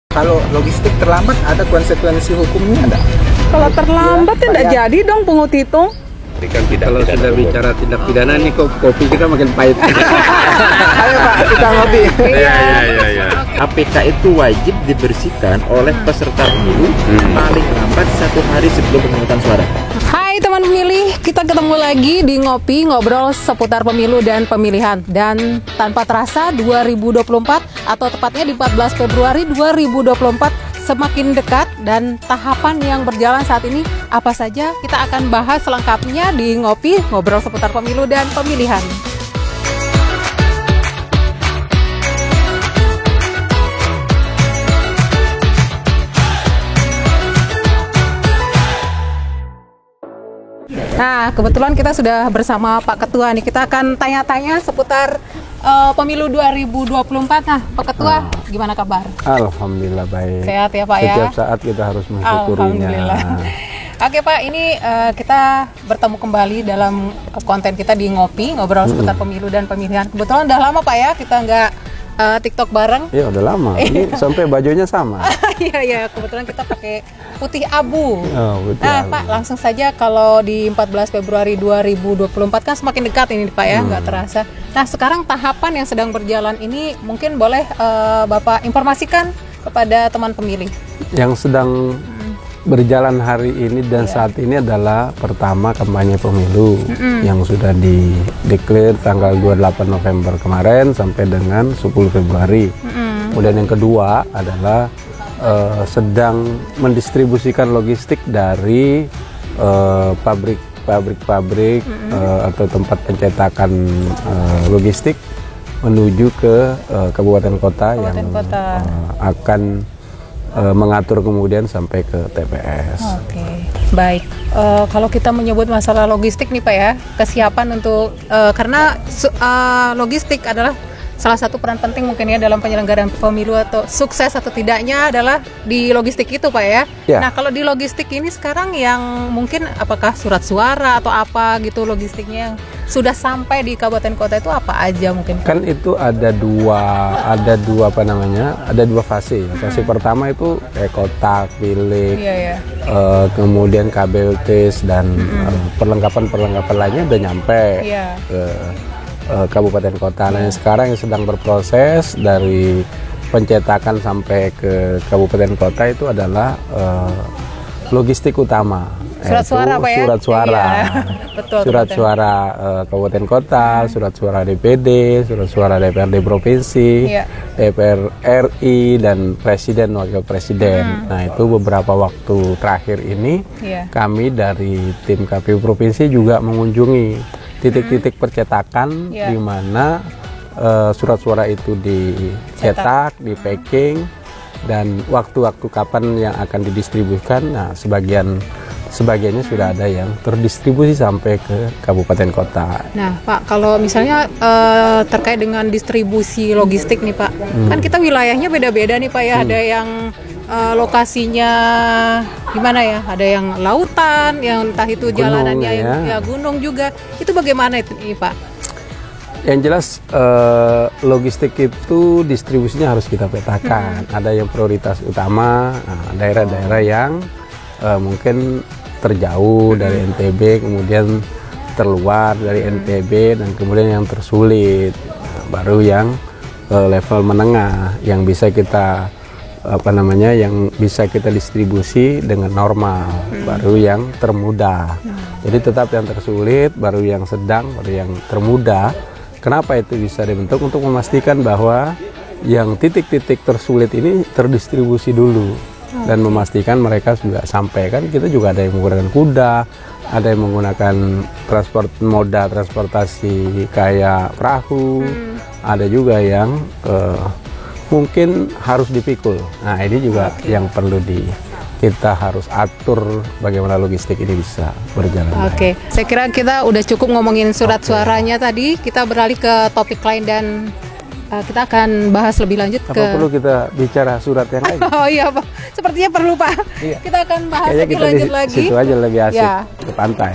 Kalau logistik terlambat ada konsekuensi hukumnya enggak? Kalau terlambat ya enggak jadi dong pungut hitung. Kalau sudah bicara tindak pidana nih kok kopi kita makin pahit. Ayo Pak, kita ngopi. Iya. APK itu wajib dibersihkan oleh peserta pemilu paling lambat 1 hari sebelum pemungutan suara. Hai teman pemilih, kita ketemu lagi di Ngopi, ngobrol seputar pemilu dan pemilihan. Dan tanpa terasa 2024 atau tepatnya di 14 Februari 2024 semakin dekat, dan tahapan yang berjalan saat ini apa saja kita akan bahas selengkapnya di Ngopi, ngobrol seputar pemilu dan pemilihan. Nah, kebetulan kita sudah bersama Pak Ketua nih. Kita akan tanya-tanya seputar pemilu 2024. Nah, Pak Ketua, gimana kabar? Alhamdulillah baik. Sehat ya Pak ya? Setiap saat kita harus mensyukurinya. Alhamdulillah. Oke Pak, ini kita bertemu kembali dalam konten kita di Ngopi, ngobrol seputar pemilu dan pemilihan. Kebetulan udah lama Pak ya, kita nggak TikTok bareng. Iya udah lama. Ini sampai bajunya sama. Iya, kebetulan kita pakai putih abu. Oh, putih Nah, abu. Pak, langsung saja kalau di 14 Februari 2024 kan semakin dekat ini Pak ya, nggak terasa. Nah, sekarang tahapan yang sedang berjalan ini mungkin boleh Bapak informasikan kepada teman pemilih. Yang sedang berjalan hari ini dan saat ini adalah pertama kampanye pemilu yang sudah dideklar tanggal 28 November kemarin sampai dengan 10 Februari. Kemudian yang kedua adalah sedang mendistribusikan logistik dari pabrik-pabrik atau tempat pencetakan logistik menuju ke kabupaten kota yang akan mengatur kemudian sampai ke TPS. Oke, baik. Kalau kita menyebut masalah logistik nih Pak ya, kesiapan untuk karena logistik adalah salah satu peran penting mungkin ya dalam penyelenggaraan pemilu, atau sukses atau tidaknya adalah di logistik itu Pak ya. Ya. Nah, kalau di logistik ini sekarang yang mungkin apakah surat suara atau apa gitu logistiknya yang sudah sampai di kabupaten kota itu apa aja mungkin? Kan itu ada dua apa namanya? Ada dua fase. Fase pertama itu kayak kotak, bilik, kemudian kabel tes dan perlengkapan lainnya udah nyampe ke kabupaten kota. Nah, yang sekarang yang sedang berproses dari pencetakan sampai ke kabupaten kota itu adalah logistik utama. Surat suara Pak ya? Surat suara. Betul, surat suara kabupaten kota, surat suara DPD, surat suara DPRD provinsi, DPR RI dan presiden wakil presiden. Nah, itu beberapa waktu terakhir ini kami dari tim KPU provinsi juga mengunjungi titik-titik percetakan di mana surat suara itu dicetak, di packing, dan waktu-waktu kapan yang akan didistribusikan. Nah, sebagiannya sudah ada yang terdistribusi sampai ke kabupaten kota. Nah Pak, kalau misalnya terkait dengan distribusi logistik nih Pak, kan kita wilayahnya beda-beda nih Pak ya, ada yang lokasinya gimana ya, ada yang lautan, yang entah itu jalanannya ya gunung juga, itu bagaimana itu Pak? Yang jelas logistik itu distribusinya harus kita petakan. Ada yang prioritas utama, daerah-daerah yang mungkin terjauh dari NTB, kemudian terluar dari NTB, dan kemudian yang tersulit. Baru yang level menengah yang bisa kita yang bisa kita distribusi dengan normal, baru yang termudah. Jadi tetap yang tersulit, baru yang sedang, baru yang termudah. Kenapa itu bisa dibentuk? Untuk memastikan bahwa yang titik-titik tersulit ini terdistribusi dulu dan memastikan mereka juga sampai. Kan kita juga ada yang menggunakan kuda, ada yang menggunakan moda transportasi kayak perahu, ada juga yang mungkin harus dipikul. Nah, ini juga yang perlu kita harus atur bagaimana logistik ini bisa berjalan. Oke, saya kira kita udah cukup ngomongin surat suaranya tadi. Kita beralih ke topik lain dan kita akan bahas lebih lanjut. Perlu kita bicara surat yang lain? Oh iya Pak, sepertinya perlu Pak. Iya. Kita akan bahas lebih lanjut lagi. Situ aja lebih asik, ke pantai.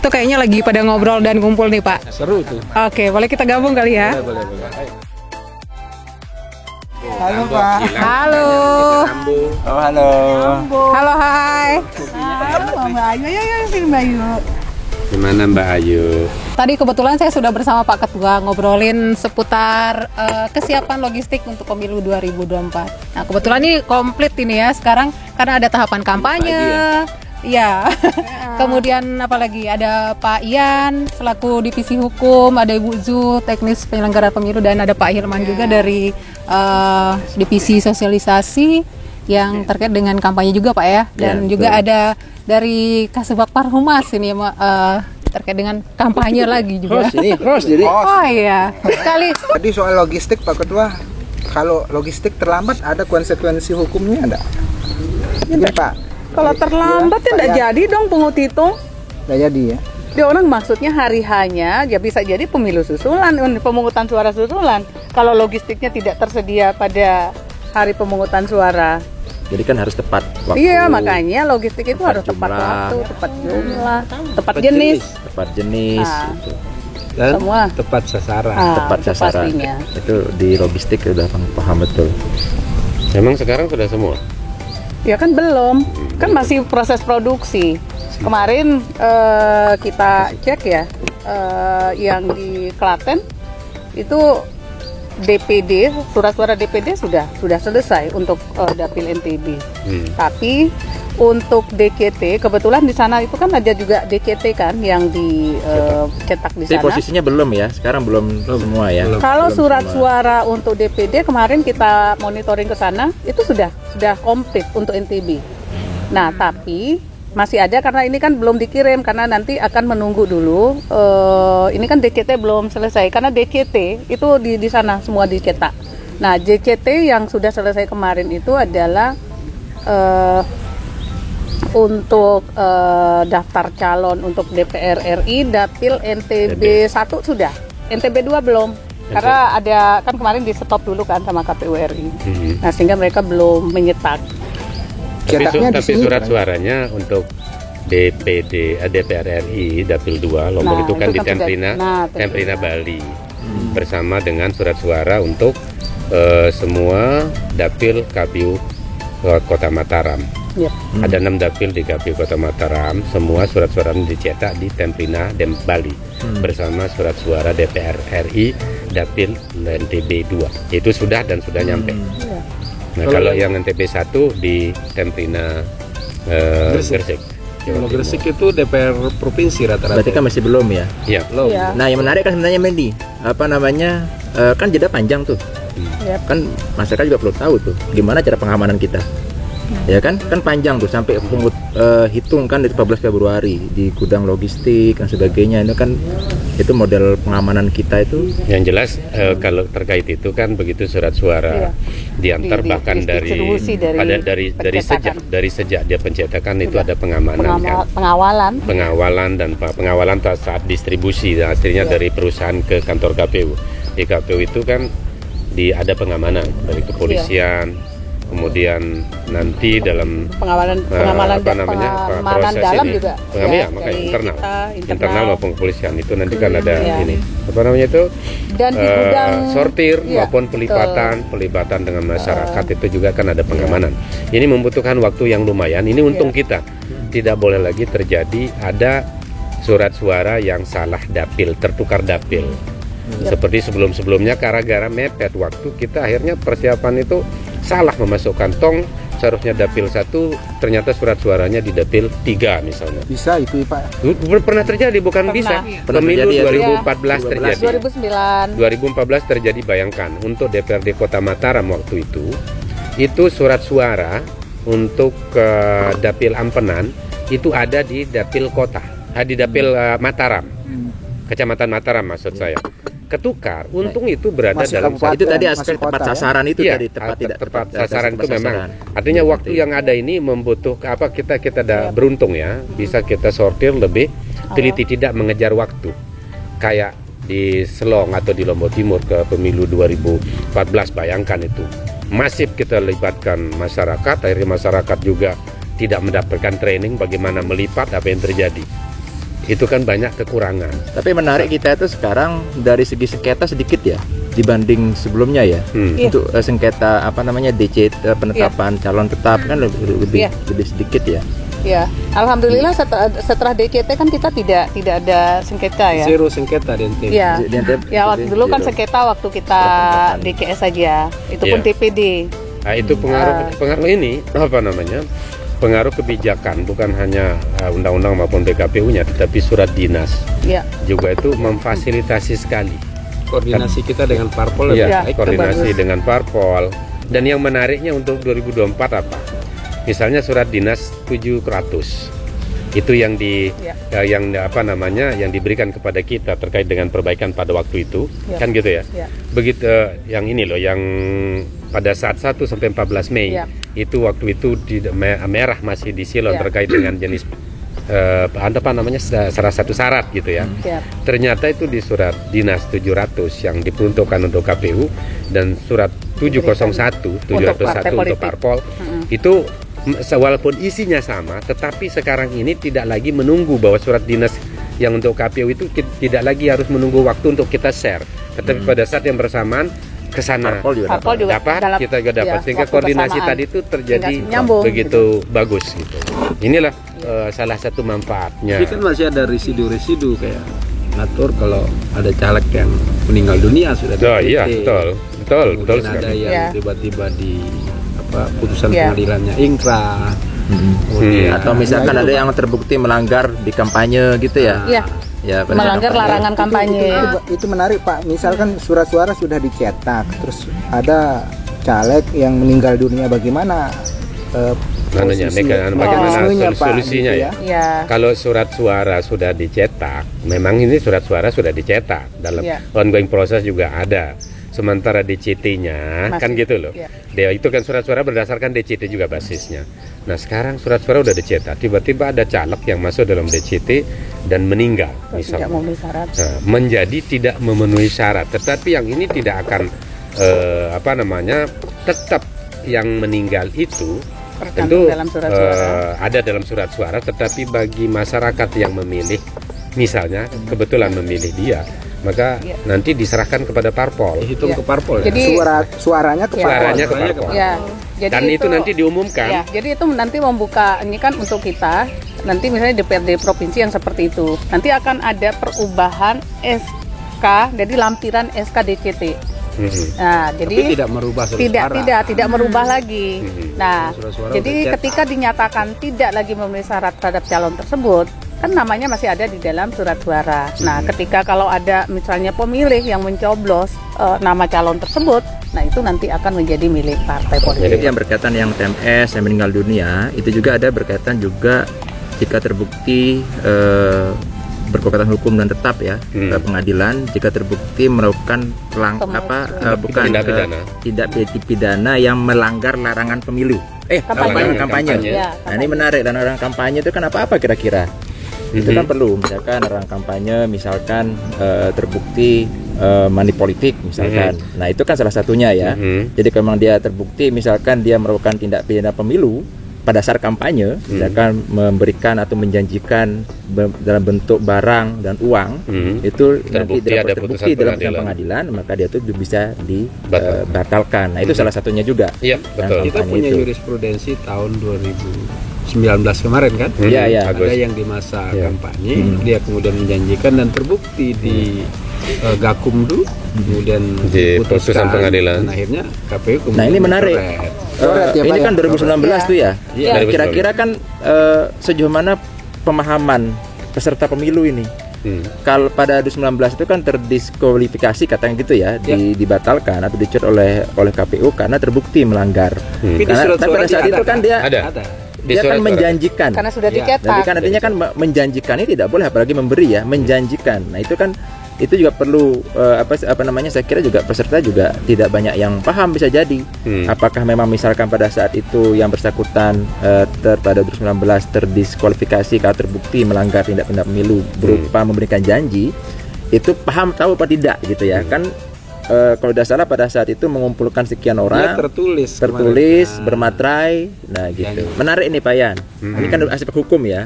itu kayaknya lagi pada ngobrol dan kumpul nih Pak. Seru tuh. Oke, boleh kita gabung kali ya? Boleh. Ayo. Halo Pak. Halo. Oh halo. Halo, hai. Gimana Mbak Ayu? Tadi kebetulan saya sudah bersama Pak Ketua ngobrolin seputar kesiapan logistik untuk pemilu 2024. Nah, kebetulan ini komplit ini ya sekarang karena ada tahapan kampanye. Iya. Kemudian apalagi ada Pak Ian selaku divisi hukum, ada Ibu Zu teknis penyelenggara pemilu dan ada Pak Hilman juga dari divisi sosialisasi yang terkait dengan kampanye juga Pak ya. Dan juga ada dari Kasubag Humas ini terkait dengan kampanye lagi juga. Host jadi. Oh iya. Sekali. Tadi soal logistik Pak Ketua, kalau logistik terlambat ada konsekuensi hukumnya enggak? Iya Pak. Kalau terlambat ya tidak jadi dong pungut hitung. Nggak jadi ya? Dia orang maksudnya hari hanya ya bisa jadi pemilu susulan, pemungutan suara susulan. Kalau logistiknya tidak tersedia pada hari pemungutan suara. Jadi kan harus tepat waktu. Iya, makanya logistik itu harus tepat jumlah. waktu, tepat jumlah, tepat jenis. Tepat jenis Nah. gitu. Dan Semua. tepat sasaran. Tepat itu sasaran. pastinya. Itu di logistik udah paham betul. Memang sekarang sudah semua. Ya kan belum, kan masih proses produksi. Kemarin kita cek ya, yang di Klaten itu DPD, surat suara DPD sudah selesai untuk dapil NTB. Tapi untuk DKT, kebetulan di sana itu kan ada juga DKT kan yang dicetak di Jadi sana. posisinya belum ya, sekarang belum semua ya. Kalau Belum surat semua. suara untuk DPD kemarin kita monitoring ke sana itu sudah komplit untuk NTB. Nah, tapi masih ada karena ini kan belum dikirim karena nanti akan menunggu dulu. Ini kan DKT belum selesai karena DKT itu di sana semua dicetak. Nah, JKT yang sudah selesai kemarin itu adalah untuk daftar calon untuk DPR RI, dapil NTB 1 sudah, NTB 2 belum. Karena ada kan kemarin di stop dulu kan sama KPU RI. Nah, sehingga mereka belum menyetak. Cetaknya di Tapi sini. surat suaranya untuk DPD DPR RI Dapil 2 Lombok Nah, itu kan itu di kan sudah- Temprina, nah, Temprina Bali bersama dengan surat suara untuk semua dapil KPU Kota Mataram. Yep. Ada 6 dapil di KPU Kota Mataram, semua surat suaranya dicetak di Temprina Bali bersama surat suara DPR RI Dapil NTB 2. Itu sudah dan sudah nyampe. Nah, kalau yang NTB 1 di Temprina Gresik. Kalau Gresik itu DPR provinsi rata-rata. Berarti kan masih belum ya. Ya. Iya. Nah, yang menarik kan sebenarnya Mendy, apa namanya? Kan jeda panjang tuh. Yep. Kan masyarakat juga perlu tahu tuh gimana cara pengamanan kita. Ya kan panjang tuh sampai pungut hitung kan dari 14 Februari di gudang logistik dan sebagainya. Itu kan itu model pengamanan kita itu. Yang jelas kalau terkait itu kan begitu surat suara diantar bahkan dari distribusi dari pencetakan. dari sejak dia pencetakan itu ada pengamanan kan. Pengawalan. Pengawalan saat distribusi hasilnya dari perusahaan ke kantor KPU. Di KPU itu kan ada pengamanan dari kepolisian, kemudian nanti dalam pengamalan proses dalam ini, juga makanya dari internal maupun kepolisian itu nanti kan ada ya. ini apa namanya itu Dan di gudang sortir iya, maupun pelibatan dengan masyarakat itu juga kan ada pengamanan. Ini membutuhkan waktu yang lumayan. Ini untung kita tidak boleh lagi terjadi ada surat suara yang salah dapil, tertukar dapil. Seperti sebelum-sebelumnya gara-gara mepet waktu kita akhirnya persiapan itu salah memasukkan tong, seharusnya dapil 1 ternyata surat suaranya di dapil 3 misalnya. Bisa itu Pak. Pernah terjadi, bukan bisa. Pernah Pemilu terjadi ya, 2014 terjadi. 2009. 2014 terjadi, bayangkan untuk DPRD Kota Mataram waktu itu surat suara untuk dapil Ampenan itu ada di dapil kota, di dapil Mataram, Kecamatan Mataram maksud saya. Ketukar, untung itu berada Masih dalam kabupaten, Itu tadi masih aspek kota tepat ya? sasaran itu Iya, tadi tepat tidak tepat tepat sasaran itu tepat memang. sasaran. Artinya waktu yang ada ini membutuhkan apa kita ada beruntung ya, bisa kita sortir lebih teliti, tidak mengejar waktu. Kayak di Selong atau di Lombok Timur ke pemilu 2014, bayangkan itu. Masif kita libatkan masyarakat, akhirnya masyarakat juga tidak mendapatkan training bagaimana melipat apa yang terjadi. itu kan banyak kekurangan. Tapi menarik kita itu sekarang dari segi sengketa sedikit ya dibanding sebelumnya ya. Untuk sengketa apa namanya DCT penetapan calon tetap kan lebih sedikit ya. Ya, alhamdulillah setelah DCT kan kita tidak ada sengketa ya. Zero sengketa di NTB. Ya, Di NTB ya waktu dulu kan sengketa waktu kita DCS saja, itu pun TPD. Nah, itu pengaruh ini apa namanya? Pengaruh kebijakan bukan hanya undang-undang maupun PKPU-nya, tetapi surat dinas juga itu memfasilitasi sekali Koordinasi kita dengan parpol lebih ya, baik. koordinasi dengan parpol. Dan yang menariknya untuk 2024 apa? Misalnya surat dinas 700 itu yang yang diberikan kepada kita terkait dengan perbaikan pada waktu itu kan gitu ya. Begitu yang ini loh yang pada saat 1 sampai 14 Mei itu waktu itu di merah masih disilon terkait dengan jenis salah satu syarat gitu ya. Ternyata itu di surat dinas 700 yang diperuntukkan untuk KPU dan surat 701 untuk parpol itu walaupun isinya sama, tetapi sekarang ini tidak lagi menunggu bahwa surat dinas yang untuk KPU itu tidak lagi harus menunggu waktu untuk kita share, tetapi pada saat yang bersamaan ke sana parpol juga dapat, kita juga dapat, sehingga koordinasi bersamaan. tadi itu terjadi begitu bagus gitu. Inilah salah satu manfaatnya. Tapi kan masih ada residu-residu kayak ngatur kalau ada caleg yang meninggal dunia sudah Iya, betul Mungkin ada sekali. yang tiba-tiba di putusan pengadilannya ingkrah. Atau misalkan ada yang terbukti melanggar di kampanye gitu ya. Ya, melanggar larangan kampanye. Itu menarik Pak. Misalkan surat suara sudah dicetak, terus ada caleg yang meninggal dunia, bagaimana bagaimana solusinya gitu ya? Kalau surat suara sudah dicetak, memang ini surat suara sudah dicetak dalam ongoing proses juga ada. Sementara DCT-nya kan gitu loh. Dia itu kan surat suara berdasarkan DCT juga basisnya. Nah sekarang surat suara udah dicetak, tiba-tiba ada caleg yang masuk dalam DCT dan meninggal misalnya. Tidak memenuhi syarat. Nah, menjadi tidak memenuhi syarat. Tetapi yang ini tidak akan tetap yang meninggal itu tentu dalam surat suara. ada dalam surat suara. Tetapi bagi masyarakat yang memilih, misalnya kebetulan memilih dia, maka nanti diserahkan kepada parpol. Dihitung ke parpol. Jadi suaranya ke parpol. Jadi dan itu nanti diumumkan. Jadi itu nanti membuka, ini kan untuk kita, nanti misalnya DPRD provinsi yang seperti itu, nanti akan ada perubahan SK, jadi lampiran SK DCT. Nah, jadi tidak merubah tidak merubah lagi. Nah, jadi ketika dinyatakan tidak lagi memenuhi syarat terhadap calon tersebut, kan namanya masih ada di dalam surat suara. Nah, ketika kalau ada misalnya pemilih yang mencoblos nama calon tersebut, nah itu nanti akan menjadi milik partai politik. Jadi yang berkaitan yang TMS yang meninggal dunia itu juga ada berkaitan juga jika terbukti berkekuatan hukum dan tetap ya pengadilan jika terbukti melakukan tindak pidana yang melanggar larangan pemilu kampanye. Nah ini menarik, dan larangan kampanye itu kan apa kira-kira? Itu kan perlu misalkan larangan kampanye, misalkan terbukti money politik misalkan. Nah itu kan salah satunya ya. Jadi kalau memang dia terbukti misalkan dia melakukan tindak pidana pemilu pada saat kampanye, misalkan memberikan atau menjanjikan dalam bentuk barang dan uang, itu nanti terbukti dalam pengadilan, maka dia itu bisa dibatalkan. Nah itu salah satunya juga. Iya, betul. Kita punya jurisprudensi tahun 2019 kemarin kan? Iya. Ada yang di masa kampanye, dia kemudian menjanjikan dan terbukti di Gakumdu, kemudian diputuskan pengadilan. Dan akhirnya KPU kemudian. Nah ini menarik. Ini kan 2019 tuh ya. Kira-kira kan sejauh mana pemahaman peserta pemilu ini? Kalau pada 2019 itu kan terdiskualifikasi katanya gitu ya, dibatalkan atau dicet oleh KPU karena terbukti melanggar. Karena pada saat itu kan dia dia kan menjanjikan. Karena sudah dicetak. Jadi kan artinya kan menjanjikan ini tidak boleh, apalagi memberi ya, menjanjikan. Nah itu kan itu juga perlu saya kira juga peserta juga tidak banyak yang paham, bisa jadi apakah memang misalkan pada saat itu yang bersangkutan pada 2019 terdiskualifikasi kalau terbukti melanggar tindak pidana pemilu berupa memberikan janji, itu paham tahu apa tidak gitu ya. Kan kalau tidak salah pada saat itu mengumpulkan sekian orang, tertulis bermaterai, nah gitu. Menarik ini Pak Yan. Ini kan aspek hukum ya.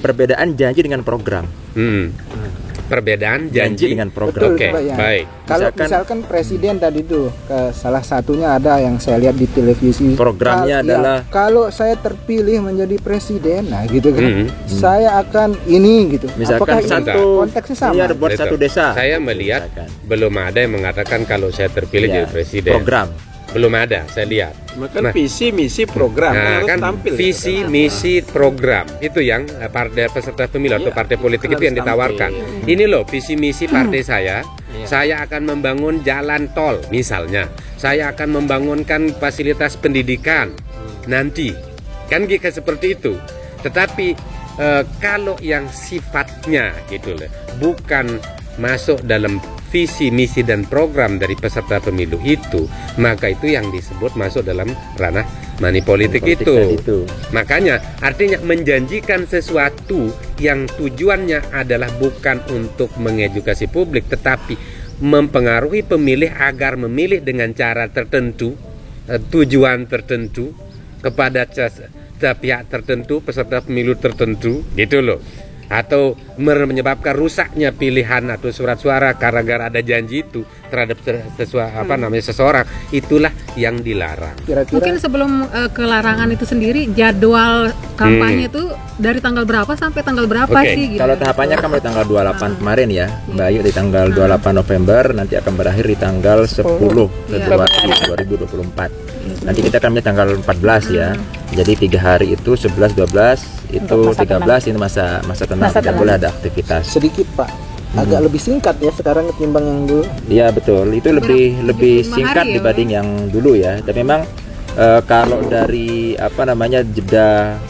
perbedaan janji dengan program. Perbedaan janji dengan program. Oke, Pak Ian. baik. Kalau misalkan presiden tadi tuh salah satunya ada yang saya lihat di televisi. Programnya adalah kalau saya terpilih menjadi presiden, nah gitu kan, saya akan ini gitu. misalkan Apakah satu konteksnya sama? miliar buat Betul. satu desa. Saya melihat belum ada yang mengatakan kalau saya terpilih Ya, jadi presiden. program. Belum ada, saya lihat. Maka visi misi program Nah, harus kan tampil. visi, misi, program itu yang partai peserta pemilu atau partai politik itu yang ditawarkan. Ini loh visi misi partai saya. Saya akan membangun jalan tol misalnya. Saya akan membangunkan fasilitas pendidikan nanti. Kan gitu seperti itu. Tetapi kalau yang sifatnya gitu loh, bukan masuk dalam visi, misi, dan program dari peserta pemilu itu, maka itu yang disebut masuk dalam ranah money politik itu. Makanya artinya menjanjikan sesuatu yang tujuannya adalah bukan untuk mengedukasi publik, tetapi mempengaruhi pemilih agar memilih dengan cara tertentu, tujuan tertentu, kepada pihak tertentu, peserta pemilu tertentu, gitu loh. Atau menyebabkan rusaknya pilihan atau surat suara gara-gara ada janji itu terhadap seseorang, itulah yang dilarang. Kira-kira Mungkin sebelum ke larangan itu sendiri, jadwal kampanye itu dari tanggal berapa sampai tanggal berapa Oke, sih? Gitu. Kalau tahapannya kan mulai tanggal 28 kemarin ya, Mbak Ayu, di tanggal 28 November, nanti akan berakhir di tanggal 10 Februari 2024. Nanti kita akan mulai tanggal 14 ya. Jadi 3 hari itu 11, 12, itu 13 ini masa tenang, tidak boleh ada aktivitas. sedikit Pak, agak lebih singkat ya sekarang ketimbang yang dulu. Iya betul, itu lebih 75 singkat hari ya, dibanding yang dulu ya. Dan memang kalau dari jeda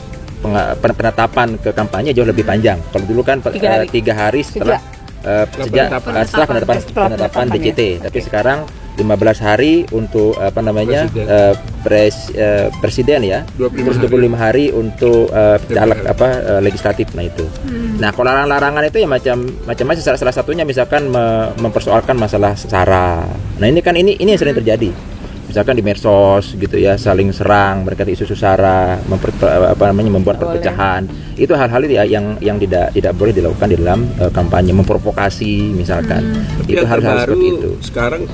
penetapan ke kampanye jauh lebih panjang. Kalau dulu kan 3 hari setelah penetapan DCT, tapi sekarang 15 hari untuk presiden ya, terus 25 hari untuk caleg legislatif. Nah itu. Nah kalau larangan itu ya macam-macam. Salah satunya misalkan mempersoalkan masalah sara. Nah ini kan ini yang sering terjadi. Misalkan di medsos gitu ya, saling serang berkait isu-isu sara, membuat perpecahan. Itu hal-hal yang tidak boleh dilakukan di dalam kampanye, memprovokasi misalkan. Tapi Itu hal-hal seperti itu. Sekarang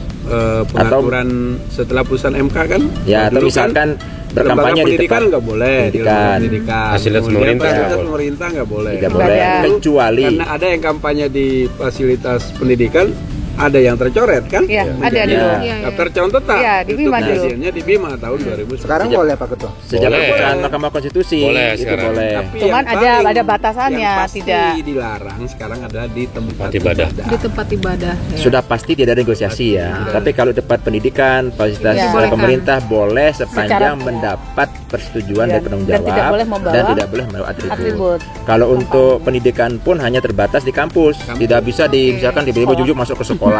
pengaturan setelah putusan MK kan? Ya, atau dulu misalkan kan berkampanye di pendidikan tempat nggak boleh, pendidikan. Fasilitas Kemudian pemerintah fasilitas nggak boleh. pemerintah nggak boleh. Tidak boleh, kecuali Karena ada yang kampanye di fasilitas pendidikan, ada yang tercoret kan? Iya, ada dulu. Iya, iya. Daftar calon tetap. Iya, di Bima Itu dulu. hasilnya di Bima tahun 2000. Sekarang boleh Pak Ketua. sejak Boleh. keputusan Mahkamah Konstitusi Boleh itu sekarang. boleh. Tapi Cuman yang ada paling- batasannya, yang pasti tidak. dilarang sekarang ada di tempat ibadah. Di tempat ibadah. Ya. Sudah pasti tidak ada negosiasi ya. Tapi kalau tempat pendidikan, fasilitas Iya. pemerintah boleh sepanjang Secara- mendapat persetujuan Dan- dari penanggung dan jawab tidak boleh membawa dan tidak boleh membawa atribut. atribut. Kalau untuk pendidikan pun hanya terbatas di kampus. Tidak bisa misalkan tiba-tiba jujuk masuk ke sekolah.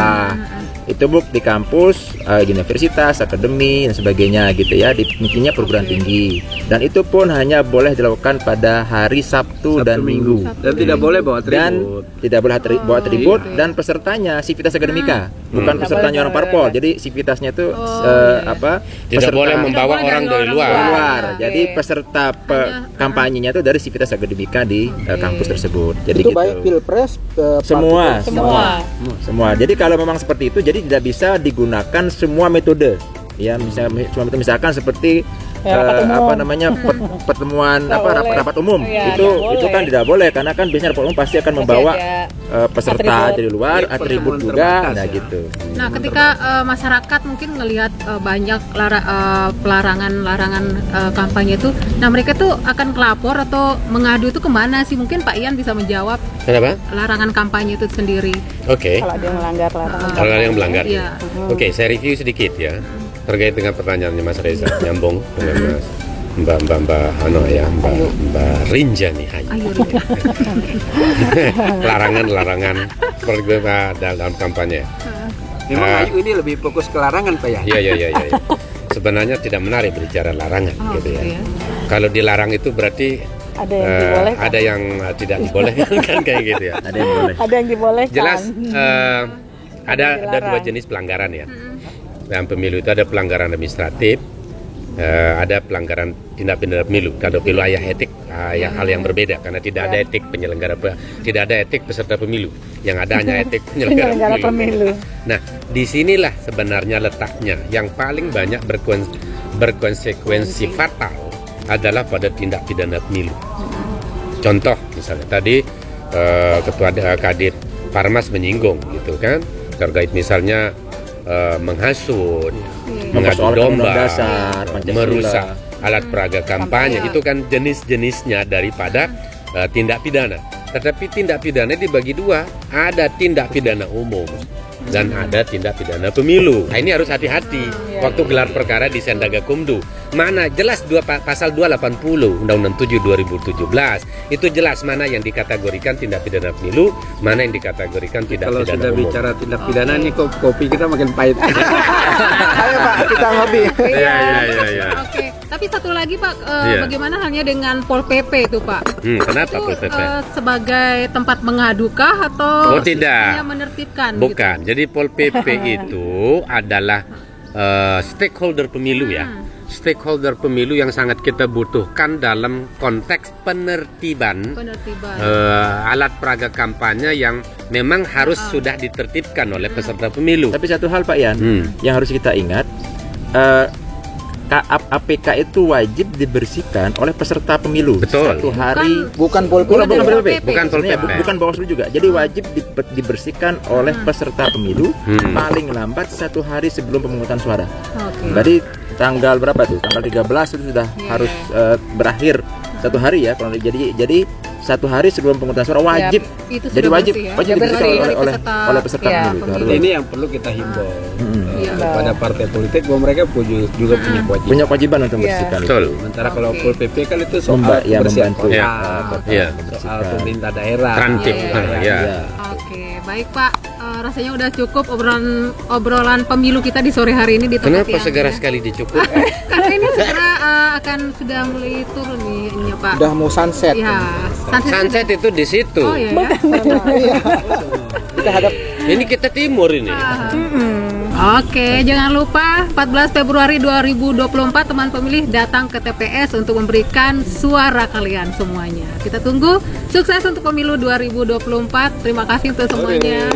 Itu di kampus, universitas, akademi dan sebagainya gitu ya. Mungkinnya perguruan tinggi. Dan itu pun hanya boleh dilakukan pada hari Sabtu dan Minggu. Dan tidak boleh bawa Dan atribut. tidak boleh bawa atribut dan pesertanya sivitas akademika, bukan pesertanya orang parpol. Jadi sivitasnya itu Tidak boleh membawa boleh orang dari dari orang luar. keluar. Oke. Jadi peserta kampanyenya itu dari sivitas akademika di kampus tersebut. Jadi Itu gitu. baik pilpres, Semua. Semua. Jadi kalau memang seperti itu, jadi tidak bisa digunakan semua metode. Ya, misalkan seperti rapat umum. pertemuan boleh. rapat umum. Iya, itu nggak boleh. kan tidak boleh karena kan biasanya rapat umum pasti akan membawa ada peserta atribut. dari luar, Iya, atribut pertemuan juga, terbatas nah ya. gitu. Nah, ketika masyarakat mungkin ngelihat banyak pelarangan kampanye itu, nah mereka tuh akan kelapor atau mengadu itu kemana sih? Mungkin Pak Ian bisa menjawab Kenapa? larangan kampanye itu sendiri. Oke. Kalau ada yang melanggar larangan. Kalau ada yang melanggar. Iya. Oke, saya review sedikit ya terkait dengan pertanyaannya Mas Reza, nyambung dengan Mas Mbak Rinjani Hayu. Ayo, Rin. Larangan dalam kampanye. Memang Ayu ini lebih fokus ke larangan Pak ya. Iya. Sebenarnya tidak menarik berbicara larangan Oh, gitu ya. gitu ya. Kalau dilarang itu berarti Ada yang dibolehkan. ada yang tidak dibolehkan kan kayak gitu ya. Ada yang boleh. Ada yang dibolehkan. Jelas ada dilarang. dua jenis pelanggaran ya. Dalam pemilu itu ada pelanggaran administratif ada pelanggaran tindak pidana pemilu. Kalau wilayah etik hal yang berbeda karena tidak ada etik penyelenggara, tidak ada etik peserta pemilu. Yang ada hanya etik penyelenggara pemilu. Nah, disinilah sebenarnya letaknya. Yang paling banyak berkonsekuensi fatal adalah pada tindak pidana pemilu. Contoh misalnya tadi Ketua Kadin Parmas menyinggung gitu kan terkait misalnya menghasut, mengadu domba, merusak alat peraga kampanye, itu kan jenis-jenisnya daripada tindak pidana. Tetapi tindak pidana dibagi dua, ada tindak pidana umum dan ada tindak pidana pemilu. Nah, ini harus hati-hati waktu gelar perkara di Sendagakumdu. Mana jelas pasal 280 Undang-Undang 7 2017 itu jelas mana yang dikategorikan tindak pidana pemilu, mana yang dikategorikan tindak Kalau pidana sudah umum. bicara tindak pidana nih kopi kita makin pahit. Ayo Pak, kita ngopi. Iya. Oke, tapi satu lagi Pak, Iya. bagaimana halnya dengan Pol PP itu Pak? Kenapa Itu Pol PP? sebagai tempat mengadukah atau Oh, tidak. hanya menertibkan? Bukan. Jadi Pol PP itu adalah stakeholder pemilu ya. Stakeholder pemilu yang sangat kita butuhkan dalam konteks penertiban alat peraga kampanye yang memang harus sudah ditertibkan oleh peserta pemilu. Tapi satu hal Pak Yan, yang harus kita ingat, APK itu wajib dibersihkan oleh peserta pemilu. Betul. Satu hari. Bukan Pol Bukan PP. Pol PP. Bukan Pol Sebenarnya PP. bukan Bawaslu juga. Jadi wajib dibersihkan oleh peserta pemilu paling lambat 1 hari sebelum pemungutan suara. Jadi tanggal berapa tuh? Tanggal 13 itu sudah harus berakhir 1 hari ya. Jadi 1 hari sebelum pemungutan suara wajib. itu Jadi sudah wajib bersih ya? wajib Sudah dibersihkan bersih oleh dari peserta peserta, pemilu. Itu pemilu. harus. Ini yang perlu kita himbau Iya. kepada partai politik bahwa mereka juga punya kewajiban. Punya kewajiban untuk membersihkan. Betul. Sementara kalau Pol PP kan itu soal Membantu. kebersihan Iya. kota, Iya. soal pemerintah daerah. Transtip. Iya. Ya. Oke, baik Pak. Rasanya udah cukup obrolan pemilu kita di sore hari ini di tempat Kenapa yang segera ya. sekali dicukup? Karena ini segera akan sudah mulai turun nih ininya, Pak. Udah mau sunset. Iya. Sunset itu di situ. Oh iya. Kita hadap Ini kita timur ini. Oke, jangan lupa 14 Februari 2024 teman pemilih datang ke TPS untuk memberikan suara kalian semuanya. Kita tunggu sukses untuk pemilu 2024. Terima kasih untuk semuanya.